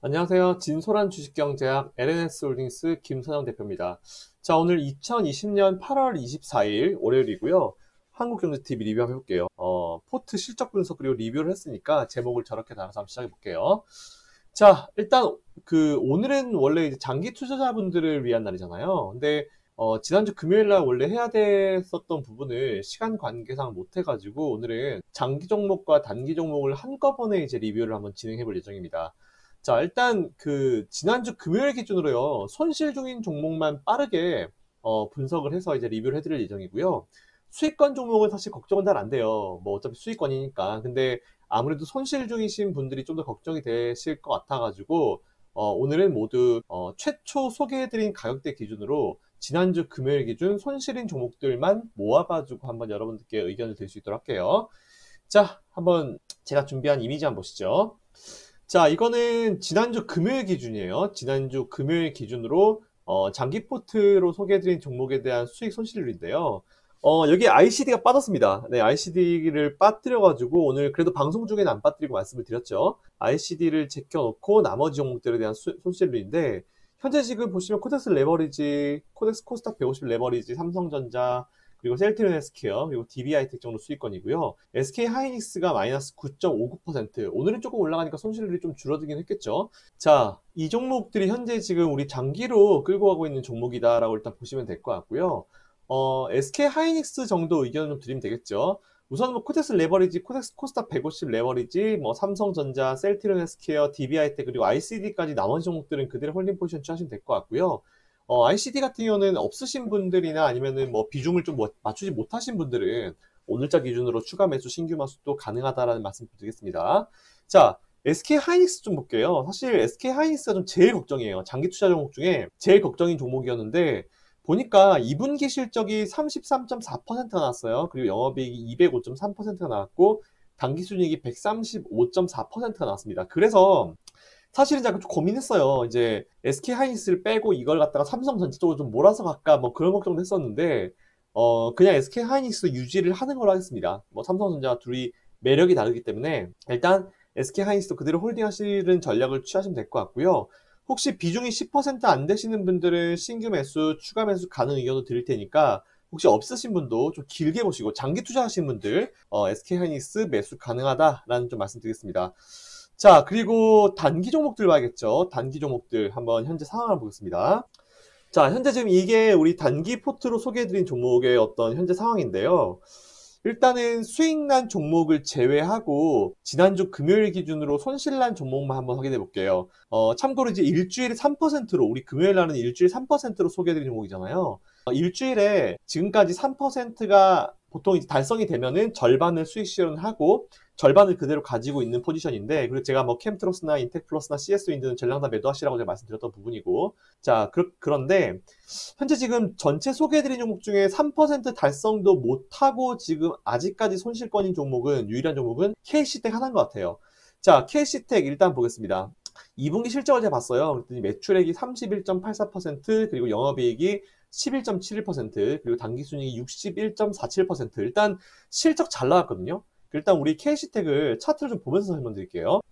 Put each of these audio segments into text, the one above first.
안녕하세요. 진솔한 주식경제학 LNS홀딩스 김선영 대표입니다. 자, 오늘 2020년 8월 24일 월요일이고요. 한국경제TV 리뷰 한번 해볼게요. 포트 실적 분석 그리고 리뷰를 했으니까 제목을 저렇게 달아서 한번 시작해볼게요. 자, 일단 오늘은 원래 이제 장기 투자자분들을 위한 날이잖아요. 근데 지난주 금요일 날 원래 해야 됐었던 부분을 시간 관계상 못 해가지고 오늘은 장기 종목과 단기 종목을 한꺼번에 이제 리뷰를 한번 진행해 볼 예정입니다. 자, 일단 지난주 금요일 기준으로요, 손실 중인 종목만 빠르게 분석을 해서 이제 리뷰를 해드릴 예정이고요. 수익권 종목은 사실 걱정은 잘 안 돼요. 뭐 어차피 수익권이니까. 근데 아무래도 손실 중이신 분들이 좀 더 걱정이 되실 것 같아가지고 오늘은 모두 최초 소개해드린 가격대 기준으로 지난주 금요일 기준 손실인 종목들만 모아가지고 한번 여러분들께 의견을 드릴 수 있도록 할게요. 자, 한번 제가 준비한 이미지 한번 보시죠. 자, 이거는 지난주 금요일 기준이에요. 지난주 금요일 기준으로 장기 포트로 소개해드린 종목에 대한 수익 손실률인데요. 여기 ICD가 빠졌습니다. 네, ICD를 빠뜨려가지고 오늘 그래도 방송 중에는 안 빠뜨리고 말씀을 드렸죠. ICD를 제껴놓고 나머지 종목들에 대한 손실률인데 현재 지금 보시면 코덱스 레버리지, 코덱스 코스닥 150 레버리지, 삼성전자, 그리고 셀트리온 헬스케어, 그리고 DB하이텍 정도 수익권이고요. SK하이닉스가 마이너스 9.59%. 오늘은 조금 올라가니까 손실률이 좀 줄어들긴 했겠죠. 자, 이 종목들이 현재 지금 우리 장기로 끌고 가고 있는 종목이다라고 일단 보시면 될 것 같고요. SK하이닉스 정도 의견을 좀 드리면 되겠죠. 우선 뭐 코덱스 레버리지, 코덱스 코스닥 150 레버리지, 뭐 삼성전자, 셀트리온 헬스케어, DB하이텍 그리고 ICD까지 나머지 종목들은 그대로 홀딩 포지션 취하시면 될 것 같고요. ICD 같은 경우는 없으신 분들이나 아니면은 뭐 비중을 좀 맞추지 못하신 분들은 오늘자 기준으로 추가 매수, 신규 매수도 가능하다라는 말씀 드리겠습니다. 자, SK 하이닉스 좀 볼게요. 사실 SK 하이닉스가 좀 제일 걱정이에요. 장기 투자 종목 중에 제일 걱정인 종목이었는데 보니까 2분기 실적이 33.4%가 나왔어요. 그리고 영업이익이 205.3%가 나왔고 당기 순이익이 135.4%가 나왔습니다. 그래서 사실은 약간 좀 고민했어요. 이제 SK 하이닉스를 빼고 이걸 갖다가 삼성 전체적으로 좀 몰아서 갈까 뭐 그런 걱정도 했었는데 그냥 SK 하이닉스 유지를 하는 걸로 하겠습니다. 뭐 삼성전자와 둘이 매력이 다르기 때문에 일단 SK 하이닉스도 그대로 홀딩하시는 전략을 취하시면 될 것 같고요. 혹시 비중이 10%안 되시는 분들은 신규 매수, 추가 매수 가능 의견도 드릴 테니까 혹시 없으신 분도 좀 길게 보시고 장기 투자하시는 분들 SK 하이닉스 매수 가능하다라는 좀 말씀드리겠습니다. 자, 그리고 단기 종목들 봐야겠죠. 단기 종목들 한번 현재 상황을 보겠습니다. 자, 현재 지금 이게 우리 단기 포트로 소개해드린 종목의 어떤 현재 상황인데요. 일단은 수익난 종목을 제외하고 지난주 금요일 기준으로 손실난 종목만 한번 확인해 볼게요. 참고로 이제 일주일에 3%로 우리 금요일 날은 일주일 3%로 소개해드린 종목이잖아요. 일주일에 지금까지 3%가 보통 이제 달성이 되면은 절반을 수익 실현하고 절반을 그대로 가지고 있는 포지션인데, 그리고 제가 뭐 캠트로스나 인텍플러스나 CS윈드는 전량 다 매도하시라고 제가 말씀드렸던 부분이고, 자, 그런데 현재 지금 전체 소개해드린 종목 중에 3% 달성도 못하고 지금 아직까지 손실권인 종목은, 유일한 종목은 KC텍 하나인 것 같아요. 자, KC텍 일단 보겠습니다. 2분기 실적을 제가 봤어요. 그랬더니 매출액이 31.84%, 그리고 영업이익이 11.71%, 그리고 당기순이익이 61.47%. 일단 실적 잘 나왔거든요. 일단 우리 KC텍을 차트를 좀 보면서 설명드릴게요.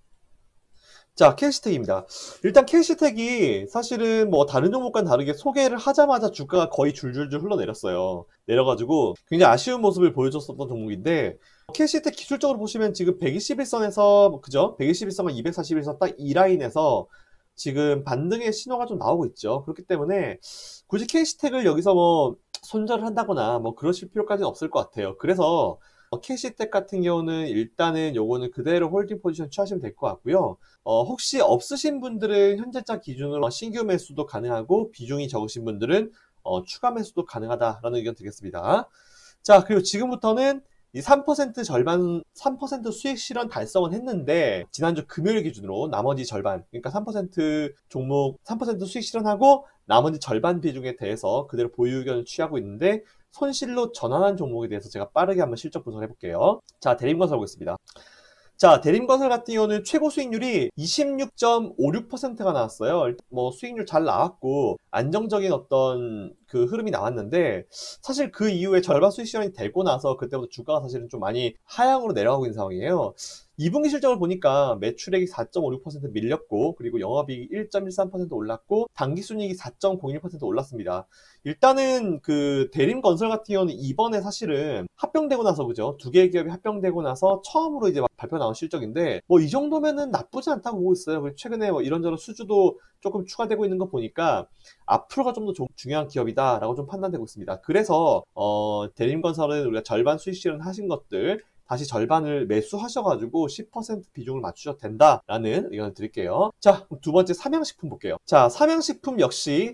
자, KC텍입니다. 일단 KC텍이 사실은 뭐 다른 종목과는 다르게 소개를 하자마자 주가가 거의 줄줄줄 흘러내렸어요. 내려가지고 굉장히 아쉬운 모습을 보여줬었던 종목인데, KC텍 기술적으로 보시면 지금 121선에서 그죠? 121선과 241선 딱 이 라인에서 지금 반등의 신호가 좀 나오고 있죠. 그렇기 때문에 굳이 KC텍을 여기서 뭐 손절을 한다거나 뭐 그러실 필요까지는 없을 것 같아요. 그래서 캐시텍 같은 경우는 일단은 요거는 그대로 홀딩 포지션 취하시면 될 것 같고요. 혹시 없으신 분들은 현재자 기준으로 신규 매수도 가능하고 비중이 적으신 분들은 추가 매수도 가능하다라는 의견 드리겠습니다. 자, 그리고 지금부터는 이 3% 절반, 3% 수익 실현 달성은 했는데, 지난주 금요일 기준으로 나머지 절반, 그러니까 3% 종목, 3% 수익 실현하고 나머지 절반 비중에 대해서 그대로 보유 의견을 취하고 있는데, 손실로 전환한 종목에 대해서 제가 빠르게 한번 실적 분석을 해볼게요. 자, 대림건설 보겠습니다. 자, 대림건설 같은 경우는 최고 수익률이 26.56%가 나왔어요. 뭐 수익률 잘 나왔고 안정적인 어떤 그 흐름이 나왔는데, 사실 그 이후에 절반 수익 실현이 되고 나서 그때부터 주가가 사실은 좀 많이 하향으로 내려가고 있는 상황이에요. 2분기 실적을 보니까 매출액이 4.56% 밀렸고, 그리고 영업이익이 1.13% 올랐고, 당기순이익이 4.01% 올랐습니다. 일단은 그 대림건설 같은 경우는 이번에 사실은 합병되고 나서, 그죠? 두 개의 기업이 합병되고 나서 처음으로 이제 발표 나온 실적인데, 뭐 이 정도면은 나쁘지 않다고 보고 있어요. 그리고 최근에 뭐 이런저런 수주도 조금 추가되고 있는 거 보니까 앞으로가 좀 더 중요한 기업이다라고 좀 판단되고 있습니다. 그래서 대림건설은 우리가 절반 수익 실현하신 것들 다시 절반을 매수하셔가지고 10% 비중을 맞추셔도 된다라는 의견을 드릴게요. 자, 두 번째 삼양식품 볼게요. 자, 삼양식품 역시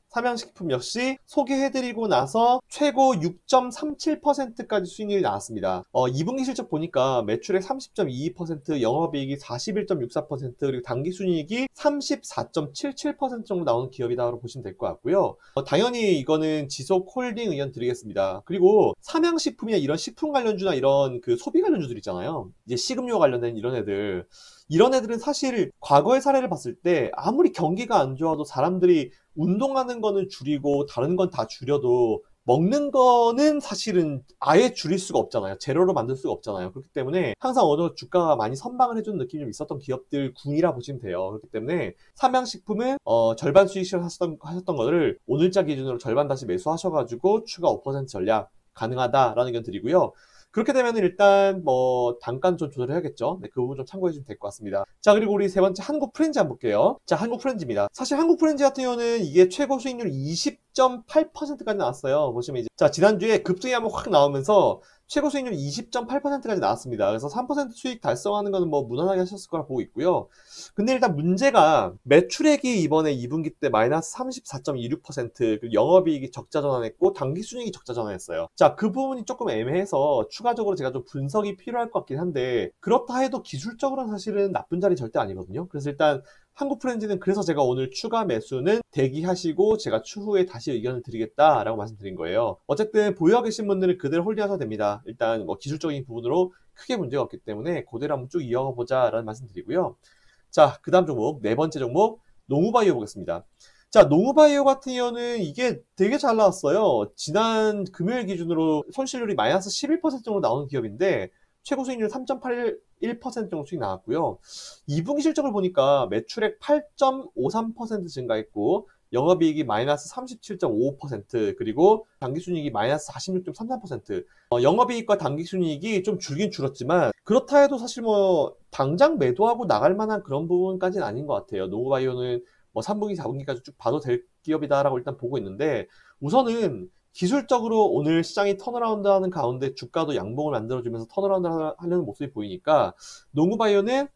소개해드리고 나서 최고 6.37%까지 수익률이 나왔습니다. 2분기 실적 보니까 매출액 30.22%, 영업이익이 41.64%, 그리고 당기순이익이 34.77% 정도 나오는 기업이다라고 보시면 될 것 같고요. 당연히 이거는 지속홀딩 의견 드리겠습니다. 그리고 삼양식품이나 이런 식품 관련주나 이런 그 소비 관련주 들 있잖아요. 이제 식음료 관련된 이런 애들은 사실 과거의 사례를 봤을 때 아무리 경기가 안 좋아도 사람들이 운동하는 거는 줄이고 다른 건 다 줄여도 먹는 거는 사실은 아예 줄일 수가 없잖아요. 제로로 만들 수가 없잖아요. 그렇기 때문에 항상 어느 정도 주가가 많이 선방을 해주는 느낌이 좀 있었던 기업들 군이라 보시면 돼요. 그렇기 때문에 삼양식품은 절반 수익 실현 하셨던 거를 오늘자 기준으로 절반 다시 매수하셔가지고 추가 5% 전략 가능하다라는 의견 드리고요. 그렇게 되면 일단 뭐 단가는 좀 조절해야겠죠. 네, 그 부분 좀 참고해 주시면 될 것 같습니다. 자, 그리고 우리 세 번째 한국 프렌즈 한번 볼게요. 자, 한국 프렌즈입니다. 사실 한국 프렌즈 같은 경우는 이게 최고 수익률 20.8%까지 나왔어요. 보시면 이제 자, 지난주에 급등이 한번 확 나오면서 최고 수익률 20.8%까지 나왔습니다. 그래서 3% 수익 달성하는 거는 뭐 무난하게 하셨을 거라 보고 있고요. 근데 일단 문제가 매출액이 이번에 2분기 때 마이너스 34.26%, 그리고 영업이익이 적자 전환했고 당기순이익이 적자 전환했어요. 자, 그 부분이 조금 애매해서 추가적으로 제가 좀 분석이 필요할 것 같긴 한데, 그렇다 해도 기술적으로는 사실은 나쁜 자리 절대 아니거든요. 그래서 일단 한국 프렌즈는 그래서 제가 오늘 추가 매수는 대기하시고 제가 추후에 다시 의견을 드리겠다라고 말씀드린 거예요. 어쨌든 보유하고 계신 분들은 그대로 홀딩하셔도 됩니다. 일단 뭐 기술적인 부분으로 크게 문제가 없기 때문에 그대로 한번 쭉 이어가 보자라는 말씀 드리고요. 자, 그 다음 종목, 네 번째 종목 농우바이오 보겠습니다. 자, 농우바이오 같은 경우는 이게 되게 잘 나왔어요. 지난 금요일 기준으로 손실률이 마이너스 11% 정도 나오는 기업인데 최고 수익률 3.81% 정도 수익 나왔고요. 2분기 실적을 보니까 매출액 8.53% 증가했고 영업이익이 마이너스 37.55%, 그리고 당기순이익이 마이너스 46.33%. 영업이익과 당기순이익이 좀 줄긴 줄었지만 그렇다 해도 사실 뭐 당장 매도하고 나갈 만한 그런 부분까지는 아닌 것 같아요. 농우바이오는 뭐 3분기, 4분기까지 쭉 봐도 될 기업이다라고 일단 보고 있는데, 우선은 기술적으로 오늘 시장이 턴어라운드 하는 가운데 주가도 양봉을 만들어주면서 턴어라운드 하려는 모습이 보이니까 농우바이오는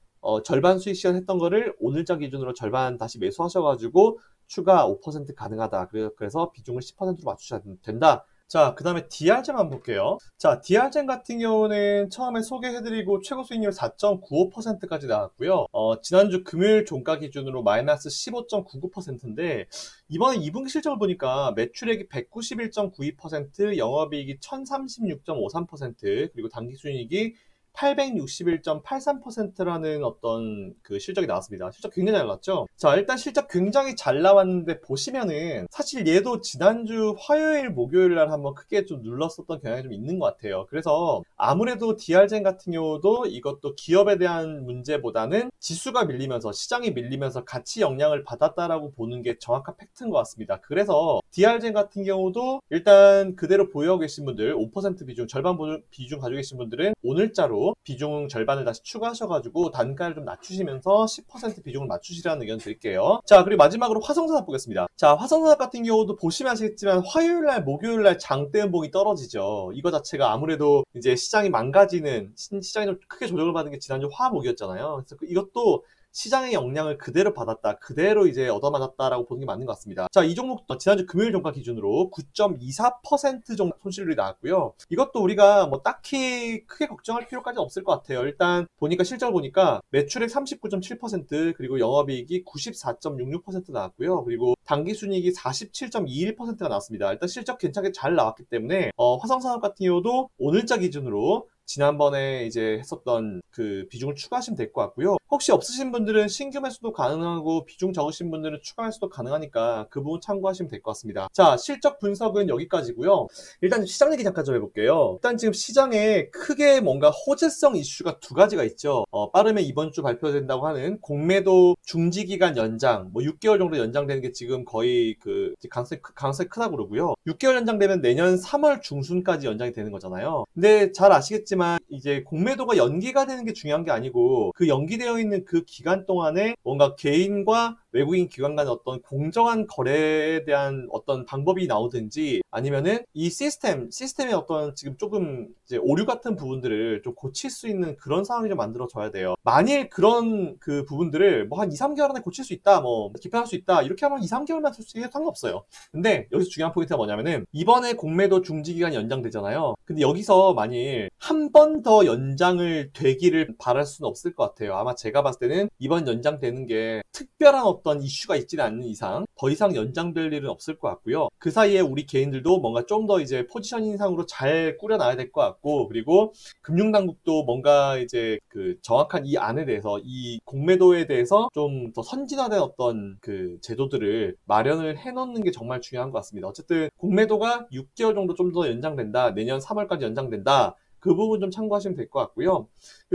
절반 수익 실현했던 거를 오늘자 기준으로 절반 다시 매수하셔가지고 추가 5% 가능하다. 그래서 비중을 10%로 맞추셔야 된다. 자, 그 다음에 DR젠 한번 볼게요. 자, DR젠 같은 경우는 처음에 소개해드리고 최고 수익률 4.95%까지 나왔고요. 지난주 금요일 종가 기준으로 마이너스 15.99%인데, 이번에 2분기 실적을 보니까 매출액이 191.92%, 영업이익이 1036.53%, 그리고 당기순이익이 861.83%라는 어떤 그 실적이 나왔습니다. 실적 굉장히 잘 나왔죠? 자, 일단 실적 굉장히 잘 나왔는데 보시면은 사실 얘도 지난주 화요일, 목요일 날 한번 크게 좀 눌렀었던 경향이 좀 있는 것 같아요. 그래서 아무래도 DR젠 같은 경우도 이것도 기업에 대한 문제보다는 지수가 밀리면서, 시장이 밀리면서 같이 영향을 받았다라고 보는 게 정확한 팩트인 것 같습니다. 그래서 DR젠 같은 경우도 일단 그대로 보유하고 계신 분들, 5% 비중, 절반 비중 가지고 계신 분들은 오늘자로 비중 절반을 다시 추가하셔가지고 단가를 좀 낮추시면서 10% 비중을 맞추시라는 의견 드릴게요. 자, 그리고 마지막으로 화성산업 보겠습니다. 자, 화성산업 같은 경우도 보시면 아시겠지만 화요일날, 목요일날 장대음봉이 떨어지죠. 이거 자체가 아무래도 이제 시장이 망가지는, 시장이 좀 크게 조정을 받은 게 지난주 화목이었잖아요. 그래서 이것도 시장의 영향을 그대로 받았다, 그대로 이제 얻어맞았다라고 보는 게 맞는 것 같습니다. 자, 이 종목도 지난주 금요일 종가 기준으로 9.24% 정도 손실률이 나왔고요. 이것도 우리가 뭐 딱히 크게 걱정할 필요까지 없을 것 같아요. 일단 보니까 실적을 보니까 매출액 39.7%, 그리고 영업이익이 94.66% 나왔고요. 그리고 당기순이익이 47.21%가 나왔습니다. 일단 실적 괜찮게 잘 나왔기 때문에 화성산업 같은 경우도 오늘자 기준으로 지난번에 이제 했었던 그 비중을 추가하시면 될 것 같고요. 혹시 없으신 분들은 신규 매수도 가능하고 비중 적으신 분들은 추가 매수도 가능하니까 그 부분 참고하시면 될 것 같습니다. 자, 실적 분석은 여기까지고요. 일단 시장 얘기 잠깐 좀 해볼게요. 일단 지금 시장에 크게 뭔가 호재성 이슈가 두 가지가 있죠. 빠르면 이번 주 발표된다고 하는 공매도 중지기간 연장, 뭐 6개월 정도 연장되는 게 지금 거의 그 가능성이 크다고 그러고요. 6개월 연장되면 내년 3월 중순까지 연장이 되는 거잖아요. 근데 잘 아시겠지만 이제 공매도가 연기가 되는 게 중요한 게 아니고 그 연기되어 있는 그 기간 동안에 뭔가 개인과 외국인 기관 간의 어떤 공정한 거래에 대한 어떤 방법이 나오든지 아니면은 이 시스템의 어떤 지금 조금 이제 오류 같은 부분들을 좀 고칠 수 있는 그런 상황이 좀 만들어져야 돼요. 만일 그런 그 부분들을 뭐 한 2, 3개월 안에 고칠 수 있다, 뭐 개편할 수 있다, 이렇게 하면 2, 3개월만 솔직히 상관없어요. 근데 여기서 중요한 포인트가 뭐냐면은 이번에 공매도 중지 기간이 연장되잖아요. 근데 여기서 만일 한 번 더 연장을 되기를 바랄 수는 없을 것 같아요. 아마 제가 봤을 때는 이번 연장되는 게 특별한 어떤 이슈가 있지는 않는 이상 더 이상 연장될 일은 없을 것 같고요. 그 사이에 우리 개인들도 뭔가 좀 더 이제 포지셔닝상으로 잘 꾸려놔야 될 것 같고, 그리고 금융당국도 뭔가 이제 그 정확한 이 안에 대해서, 이 공매도에 대해서 좀 더 선진화된 어떤 그 제도들을 마련을 해놓는 게 정말 중요한 것 같습니다. 어쨌든 공매도가 6개월 정도 좀 더 연장된다, 내년 3월까지 연장된다, 그 부분 좀 참고하시면 될 것 같고요.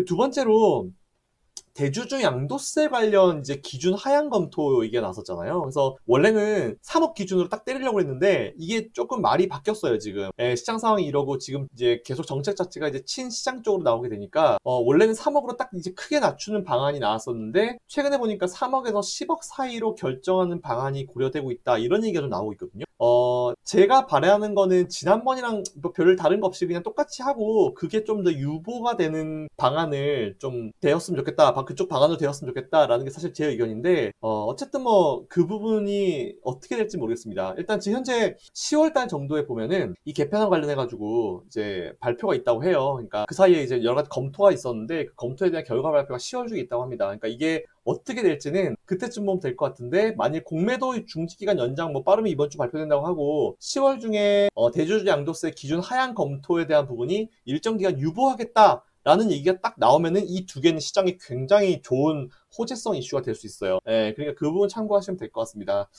두 번째로 대주주 양도세 관련 이제 기준 하향 검토 얘기가 나섰잖아요. 그래서 원래는 3억 기준으로 딱 때리려고 했는데 이게 조금 말이 바뀌었어요, 지금. 시장 상황이 이러고 지금 이제 계속 정책 자체가 이제 친시장 쪽으로 나오게 되니까 원래는 3억으로 딱 이제 크게 낮추는 방안이 나왔었는데 최근에 보니까 3억에서 10억 사이로 결정하는 방안이 고려되고 있다, 이런 얘기가 좀 나오고 있거든요. 제가 바라는 거는 지난번이랑 뭐 별 다른 거 없이 그냥 똑같이 하고 그게 좀 더 유보가 되는 방안을 좀 되었으면 좋겠다, 그쪽 방안으로 되었으면 좋겠다라는 게 사실 제 의견인데, 어쨌든 뭐 그 부분이 어떻게 될지 모르겠습니다. 일단 지금 현재 10월달 정도에 보면은 이 개편안 관련해가지고 이제 발표가 있다고 해요. 그러니까 그 사이에 이제 여러 가지 검토가 있었는데 그 검토에 대한 결과 발표가 10월 중에 있다고 합니다. 그러니까 이게 어떻게 될지는 그때쯤 보면 될 것 같은데, 만일 공매도 중지기간 연장 뭐 빠르면 이번 주 발표된다고 하고 10월 중에 대주주 양도세 기준 하향 검토에 대한 부분이 일정 기간 유보하겠다 라는 얘기가 딱 나오면은 이 두 개는 시장에 굉장히 좋은 호재성 이슈가 될 수 있어요. 그러니까 그 부분 참고하시면 될 것 같습니다.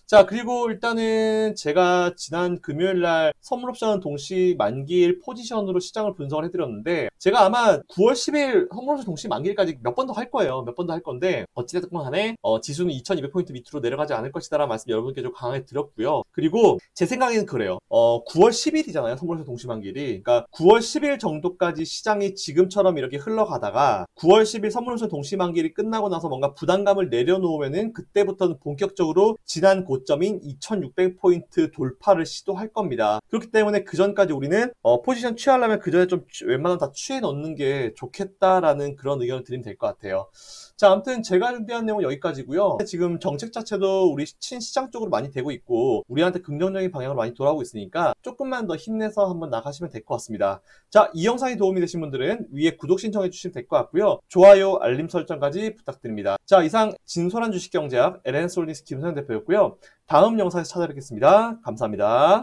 자, 그리고 일단은 제가 지난 금요일 날 선물옵션 동시 만기일 포지션으로 시장을 분석을 해드렸는데, 제가 아마 9월 10일 선물옵션 동시 만기일까지 몇 번 더 할 거예요. 몇 번 더 할 건데, 어찌됐든 간에 지수는 2200포인트 밑으로 내려가지 않을 것이다 라는 말씀 여러분께 좀 강하게 드렸고요. 그리고 제 생각에는 그래요. 9월 10일이잖아요. 선물옵션 동시 만기일이. 그러니까 9월 10일 정도까지 시장이 지금처럼 이렇게 흘러가다가 9월 10일 선물옵션 동시 만기일이 끝나고 나서 뭔가 부담감을 내려놓으면은 그때부터는 본격적으로 지난 고점인 2600포인트 돌파를 시도할 겁니다. 그렇기 때문에 그 전까지 우리는 포지션 취하려면 그 전에 좀 웬만하면 다 취해 놓는 게 좋겠다라는 그런 의견을 드리면 될 것 같아요. 자, 아무튼 제가 준비한 내용은 여기까지고요. 지금 정책 자체도 우리 친시장 쪽으로 많이 되고 있고 우리한테 긍정적인 방향으로 많이 돌아오고 있으니까 조금만 더 힘내서 한번 나가시면 될 것 같습니다. 자, 이 영상이 도움이 되신 분들은 위에 구독 신청해 주시면 될 것 같고요. 좋아요, 알림 설정까지 부탁드립니다. 자, 이상 진솔한 주식경제학 LNS홀딩스 김선영 대표였고요. 다음 영상에서 찾아뵙겠습니다. 감사합니다.